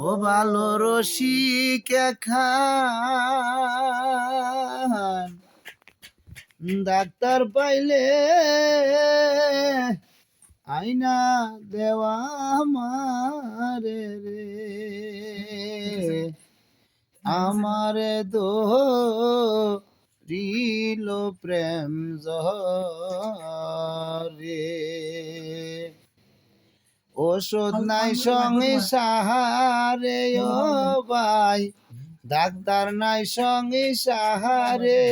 ও ভালো রসিক খান ডাক্তার পাইলে আইনা দেওয়া আমারে রে আমারে দিল প্রেম জহরে ওষুধ নাই সঙ্গে সাহারে ও ভাই ডাক্তার নাই সঙ্গে সাহারে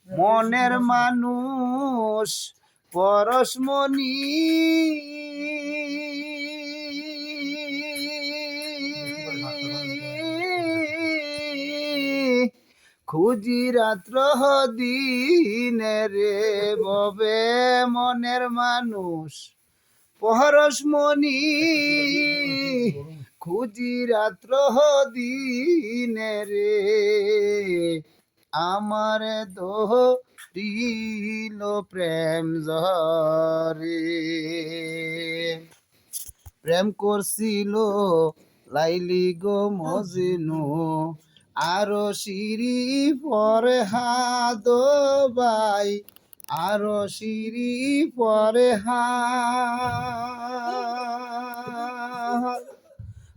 মনের মানুষ পরশমণি খুঁজি রাত্র দিনে রে ববে মনের মানুষ পরশমণি খুঁজি রাত্র দিনে রে আমার দিল প্রেম জহরে প্রেম করছিল লাইলি গো মজনু আরো সিঁড়ি পরে হাত বাই আরো সিঁড়ি পরে হাত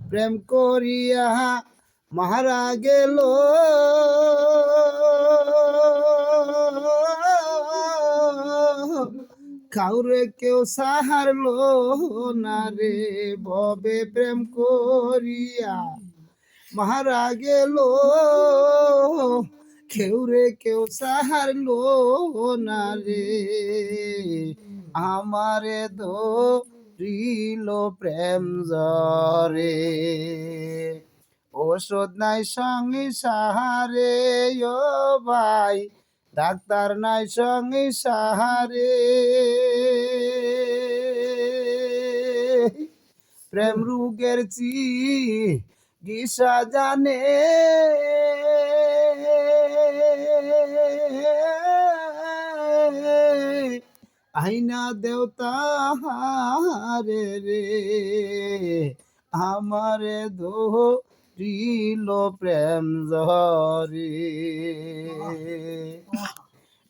প্রেম করিয়া মারা গেল কাউরে কেউ সাহারলো না রে ববে প্রেম করিয়া মারা গেল কেউরে কেউ সাহারলো না রে আমারে দিল প্রেম জরে ওষুধ নাই সঙ্গে সাহারে ও ভাই ডাক্তার নাই সঙ্গে সাহারে প্রেম রোগের চিকিৎসা জানে আইনা দেওতা রে রে আমারে দিল প্রেম জহরে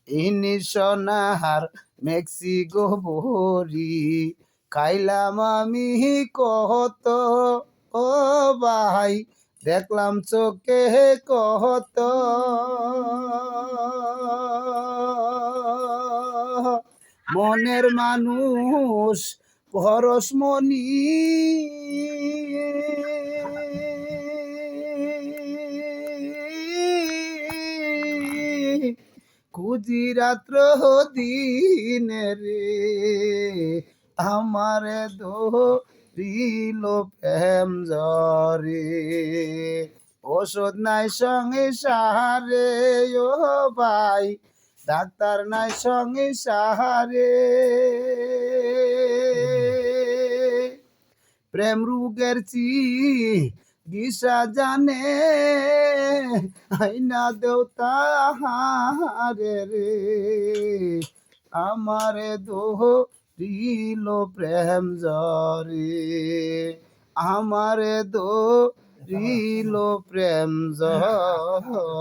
ইনি সোনার মেক্সিকো বরি খাইলাম আমি কত ও ভাই দেখলাম চোখে কত মনের মানুষ পরশমণি খুঁজি রাত্র দিনে রে আমারে দিল প্রেম জরে ওষুধ নাই সঙ্গে সাহারে ও ভাই ডাক্তার নাই সঙ্গে সাহারে প্রেম রোগের চিকিৎসা জানে আইনা দেওতা রে রে আমারে দিল প্রেম জরে আমারে দিল প্রেম জরে।